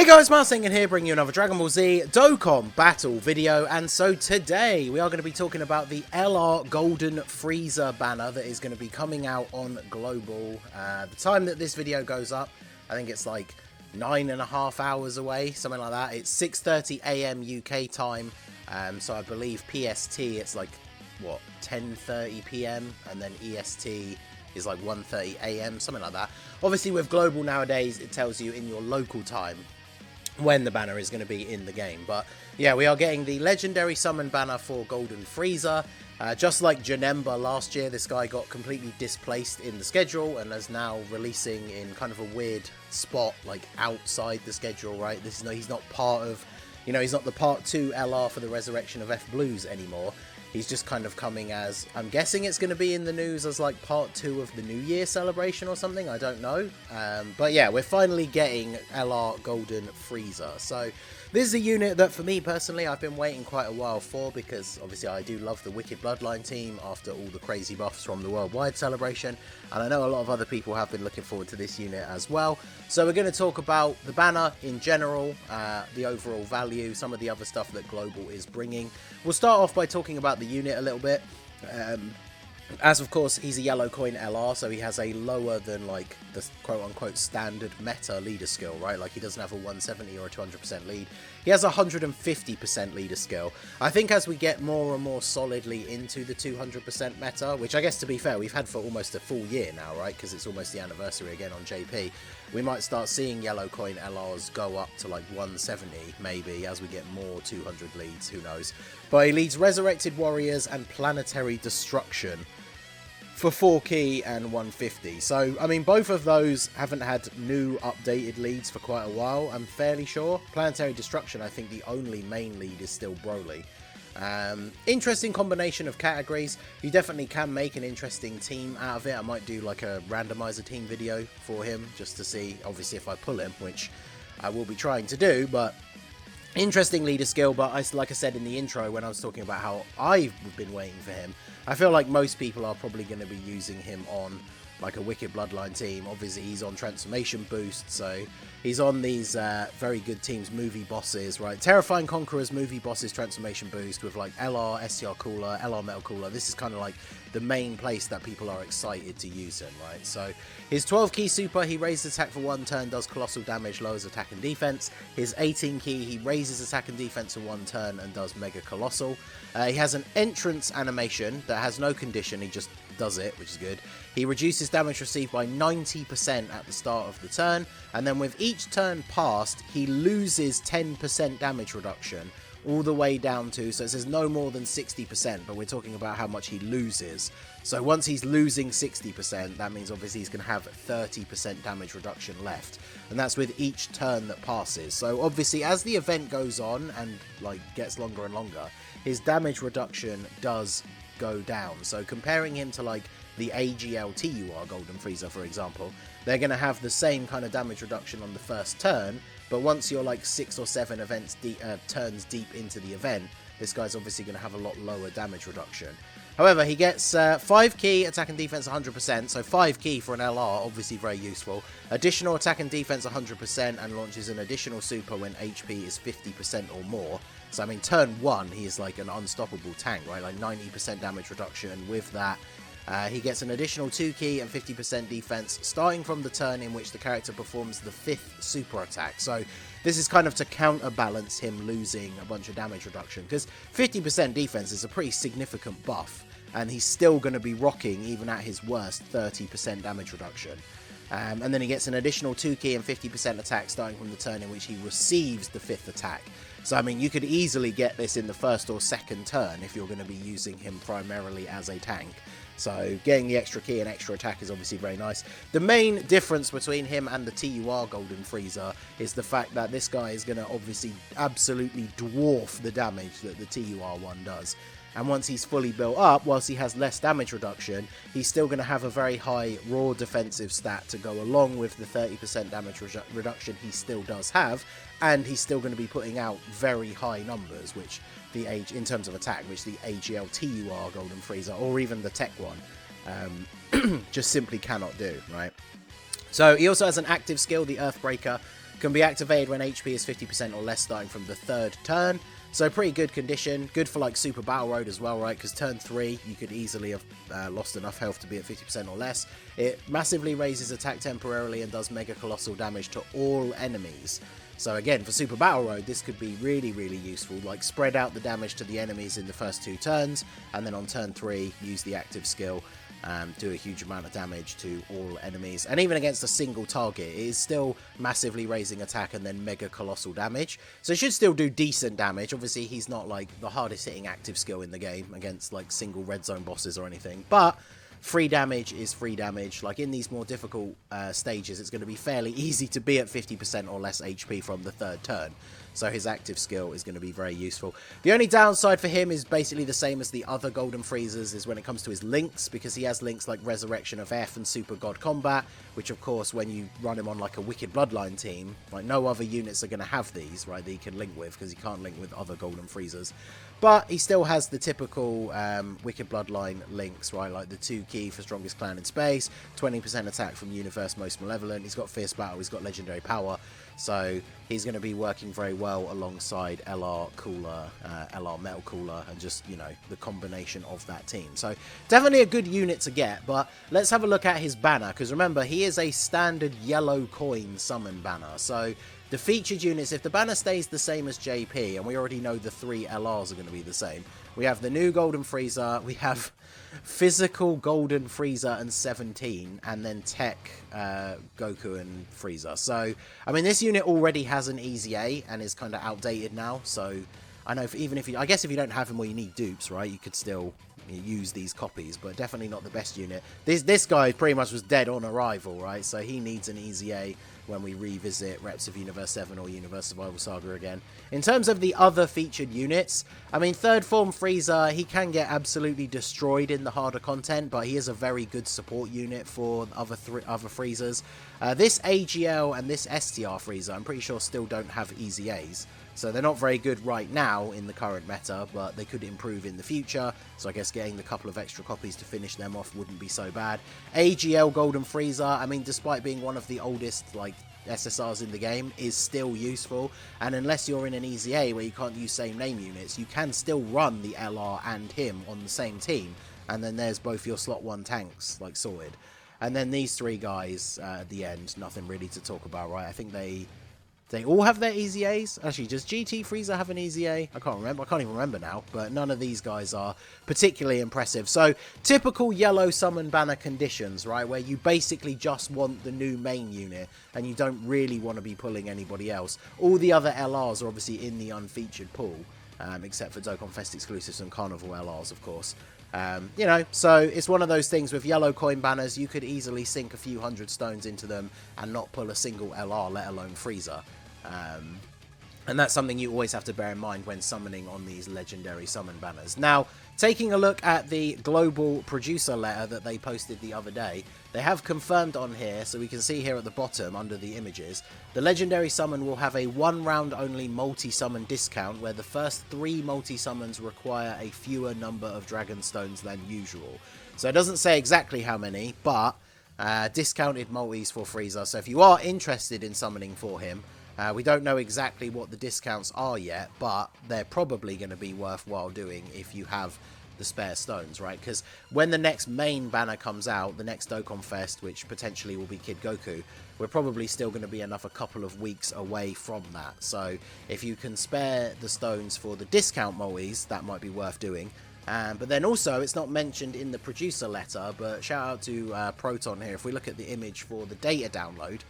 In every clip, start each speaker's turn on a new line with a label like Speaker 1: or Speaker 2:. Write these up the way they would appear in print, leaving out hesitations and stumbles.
Speaker 1: guys, Marsingin here, bringing you another Dragon Ball Z Dokkan battle video, and so today we are going to be talking about the LR Golden FRIEZA banner that is going to be coming out on Global. The time that this video goes up, I think it's like 9.5 hours away, something like that. It's 6:30 AM UK time, so I believe PST it's like, what, 10:30 PM, and then EST is like 1:30 AM, something like that. Obviously with Global nowadays, it tells you in your local time when the banner is going to be in the game. But yeah, we are getting the legendary summon banner for Golden FRIEZA. Just like Janemba last year, this guy got completely displaced in the schedule and is now releasing in kind of a weird spot, like outside the schedule, right? This is he's not part of, he's not the part 2 LR for the Resurrection of F Blues anymore. He's just kind of coming as, I'm guessing it's going to be in the news as like part 2 of the New Year celebration or something, I don't know. But yeah, we're finally getting LR Golden FRIEZA. So this is a unit that for me personally, I've been waiting quite a while for, because obviously I do love the Wicked Bloodline team after all the crazy buffs from the Worldwide celebration. And I know a lot of other people have been looking forward to this unit as well. So we're going to talk about the banner in general, the overall value, some of the other stuff that Global is bringing. We'll start off by talking about the unit a little bit. As of course, he's a yellow coin LR, so he has a lower than like the quote-unquote standard meta leader skill, right? Like he doesn't have a 170 or a 200% lead. He has a 150% leader skill. I think as we get more and more solidly into the 200% meta, which I guess to be fair, we've had for almost a full year now, right? Because it's almost the anniversary again on JP. We might start seeing yellow coin LRs go up to like 170 maybe as we get more 200 leads, who knows. But he leads Resurrected Warriors and Planetary Destruction for 4 key and 150. So, I mean, both of those haven't had new updated leads for quite a while, I'm fairly sure. Planetary Destruction, I think the only main lead is still Broly. Interesting combination of categories. You definitely can make an interesting team out of it. I might do like a randomizer team video for him just to see, obviously, if I pull him, which I will be trying to do, but interesting leader skill. But like I said in the intro when I was talking about how I've been waiting for him, I feel like most people are probably going to be using him on like a Wicked Bloodline team. Obviously he's on transformation boost, so he's on these very good teams, movie bosses, right? Terrifying Conquerors, movie bosses, transformation boost with like LR, STR Cooler, LR Metal Cooler. This is kind of like the main place that people are excited to use him, right? So his 12 key super, he raises attack for 1 turn, does colossal damage, lowers attack and defense. His 18 key, he raises attack and defense for 1 turn and does mega colossal. He has an entrance animation that has no condition, he just does it, which is good. He reduces damage received by 90% at the start of the turn, and then with each turn passed, he loses 10% damage reduction all the way down to, so it says no more than 60%, but we're talking about how much he loses. So once he's losing 60%, that means obviously he's going to have 30% damage reduction left, and that's with each turn that passes. So obviously as the event goes on and like gets longer and longer, his damage reduction does go down. So comparing him to like the AGL TUR Golden FRIEZA, for example, they're going to have the same kind of damage reduction on the first turn, but once you're like 6 or 7 turns deep into the event, this guy's obviously going to have a lot lower damage reduction. However, he gets 5 key, attack and defense 100%, so 5 key for an LR, obviously very useful. Additional attack and defense 100%, and launches an additional super when HP is 50% or more. So I mean, turn 1, he is like an unstoppable tank, right? Like 90% damage reduction. With that, he gets an additional 2 key and 50% defense, starting from the turn in which the character performs the 5th super attack. So this is kind of to counterbalance him losing a bunch of damage reduction, because 50% defense is a pretty significant buff, and he's still going to be rocking, even at his worst, 30% damage reduction. And then he gets an additional 2 key and 50% attack starting from the turn in which he receives the 5th attack. So I mean, you could easily get this in the first or second turn if you're going to be using him primarily as a tank. So getting the extra key and extra attack is obviously very nice. The main difference between him and the TUR Golden FRIEZA is the fact that this guy is going to obviously absolutely dwarf the damage that the TUR one does. And once he's fully built up, whilst he has less damage reduction, he's still going to have a very high raw defensive stat to go along with the 30% damage reduction he still does have, and he's still going to be putting out very high numbers, which in terms of attack, which the AGL TUR Golden FRIEZA, or even the Tech one, just simply cannot do, right? So he also has an active skill, the Earthbreaker. Can be activated when HP is 50% or less starting from the 3rd turn. So pretty good condition. Good for like Super Battle Road as well, right? Because turn 3, you could easily have lost enough health to be at 50% or less. It massively raises attack temporarily and does mega colossal damage to all enemies. So again, for Super Battle Road, this could be really, really useful. Like, spread out the damage to the enemies in the first 2 turns, and then on turn 3, use the active skill. Do a huge amount of damage to all enemies, and even against a single target, it is still massively raising attack and then mega colossal damage, so it should still do decent damage. Obviously he's not like the hardest hitting active skill in the game against like single red zone bosses or anything, but free damage is free damage. Like, in these more difficult stages, it's going to be fairly easy to be at 50% or less HP from the 3rd turn. So his active skill is going to be very useful. The only downside for him is basically the same as the other Golden Freezers, is when it comes to his links, because he has links like Resurrection of F and Super God Combat, which of course when you run him on like a Wicked Bloodline team, like no other units are going to have these, right, that he can link with, because he can't link with other Golden Freezers. But he still has the typical Wicked Bloodline links, right, like the 2 key for Strongest Clan in Space, 20% attack from Universe Most Malevolent, he's got Fierce Battle, he's got Legendary Power, so he's going to be working very well alongside LR Cooler, LR Metal Cooler, and just, you know, the combination of that team. So definitely a good unit to get, but let's have a look at his banner, because remember, he is a standard yellow coin summon banner. So the featured units, if the banner stays the same as JP, and we already know the 3 LRs are going to be the same, we have the new Golden Frieza, we have physical Golden Frieza and 17, and then tech Goku and Frieza. So, I mean, this unit already has an Easy A and is kind of outdated now, so I know even if you, I guess if you don't have him or you need dupes, right, you could still use these copies, but definitely not the best unit. This guy pretty much was dead on arrival, right, so he needs an Easy A when we revisit Reps of Universe 7 or Universe Survival Saga again. In terms of the other featured units, I mean, 3rd form Frieza, he can get absolutely destroyed in the harder content, but he is a very good support unit for other Friezas. This AGL and this STR Frieza, I'm pretty sure still don't have Easy A's. So they're not very good right now in the current meta, but they could improve in the future. So I guess getting the couple of extra copies to finish them off wouldn't be so bad. AGL Golden Frieza, I mean, despite being one of the oldest, like, SSRs in the game, is still useful. And unless you're in an Easy A where you can't use same name units, you can still run the LR and him on the same team. And then there's both your slot 1 tanks, like, sorted. And then these 3 guys at the end, nothing really to talk about, right? I think they all have their Easy A's. Actually, does GT Frieza have an Easy A? I can't remember. I can't even remember now. But none of these guys are particularly impressive. So, typical yellow summon banner conditions, right? Where you basically just want the new main unit and you don't really want to be pulling anybody else. All the other LRs are obviously in the unfeatured pool. Except for Dokkan Fest exclusives and Carnival LRs, of course. You know, so it's one of those things with yellow coin banners, you could easily sink a few 100 stones into them and not pull a single LR, let alone Frieza. And that's something you always have to bear in mind when summoning on these legendary summon banners. Now, taking a look at the global producer letter that they posted the other day, they have confirmed on here, so we can see here at the bottom under the images, the legendary summon will have a 1 round only multi-summon discount where the first 3 multi-summons require a fewer number of dragon stones than usual. So it doesn't say exactly how many, but discounted multis for Frieza. So if you are interested in summoning for him, we don't know exactly what the discounts are yet, but they're probably going to be worthwhile doing if you have the spare stones, right? Because when the next main banner comes out, the next Dokkan Fest, which potentially will be Kid Goku, we're probably still going to be a couple of weeks away from that. So if you can spare the stones for the discount multis, that might be worth doing. But then also, it's not mentioned in the producer letter, but shout out to Proton here. If we look at the image for the data download,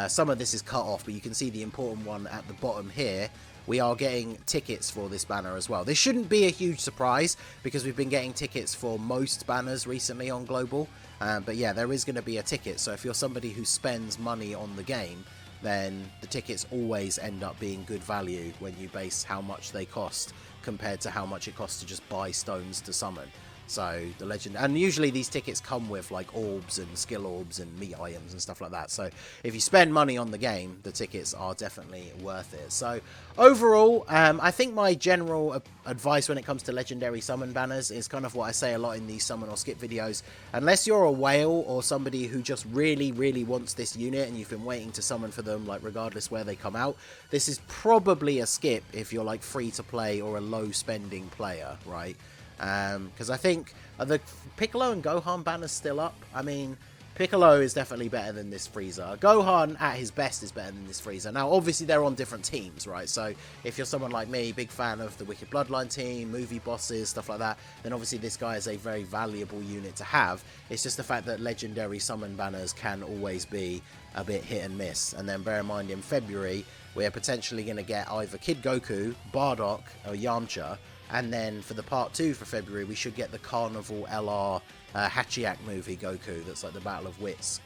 Speaker 1: some of this is cut off, but you can see the important one at the bottom here. We are getting tickets for this banner as well. This shouldn't be a huge surprise because we've been getting tickets for most banners recently on Global. But yeah, there is going to be a ticket. So if you're somebody who spends money on the game, then the tickets always end up being good value when you base how much they cost compared to how much it costs to just buy stones to summon. So the legend, and usually these tickets come with like orbs and skill orbs and meat items and stuff like that. So if you spend money on the game, the tickets are definitely worth it. So overall, I think my general advice when it comes to legendary summon banners is kind of what I say a lot in these summon or skip videos. Unless you're a whale or somebody who just really, really wants this unit and you've been waiting to summon for them, like regardless where they come out, this is probably a skip if you're like free to play or a low spending player, right? Because I think the Piccolo and Gohan banner's still up. I mean, Piccolo is definitely better than this Frieza. Gohan at his best is better than this Frieza. Now, obviously, they're on different teams, right? So if you're someone like me, big fan of the Wicked Bloodline team, movie bosses, stuff like that, then obviously this guy is a very valuable unit to have. It's just the fact that legendary summon banners can always be a bit hit and miss. And then bear in mind, in February, we're potentially going to get either Kid Goku, Bardock, or Yamcha. And then for the part 2 for February, we should get the Carnival LR Hachiak movie Goku. That's like the Battle of Wits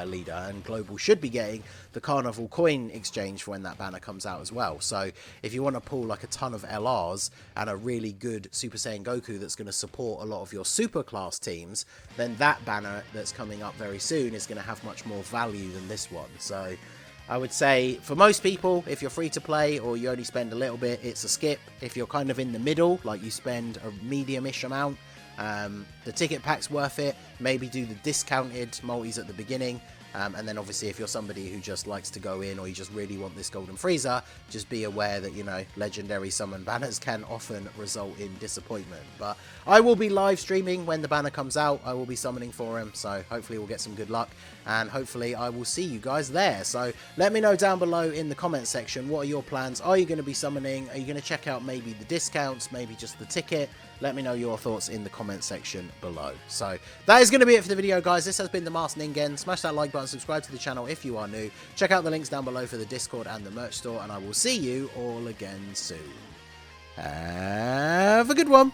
Speaker 1: leader. And Global should be getting the Carnival coin exchange for when that banner comes out as well. So if you want to pull like a ton of LRs and a really good Super Saiyan Goku that's going to support a lot of your super class teams, then that banner that's coming up very soon is going to have much more value than this one. So I would say for most people, if you're free to play or you only spend a little bit, it's a skip. If you're kind of in the middle, like you spend a medium-ish amount, the ticket pack's worth it. Maybe do the discounted multis at the beginning. And then obviously if you're somebody who just likes to go in or you just really want this Golden Frieza, just be aware that, you know, legendary summon banners can often result in disappointment. But I will be live streaming when the banner comes out. I will be summoning for him, so hopefully we'll get some good luck. And hopefully I will see you guys there. So let me know down below in the comment section, what are your plans? Are you going to be summoning? Are you going to check out maybe the discounts, maybe just the ticket? Let me know your thoughts in the comment section below. So that is going to be it for the video, guys. This has been the Masked Ningen. Smash that like button, subscribe to the channel if you are new. Check out the links down below for the Discord and the merch store, and I will see you all again soon. Have a good one.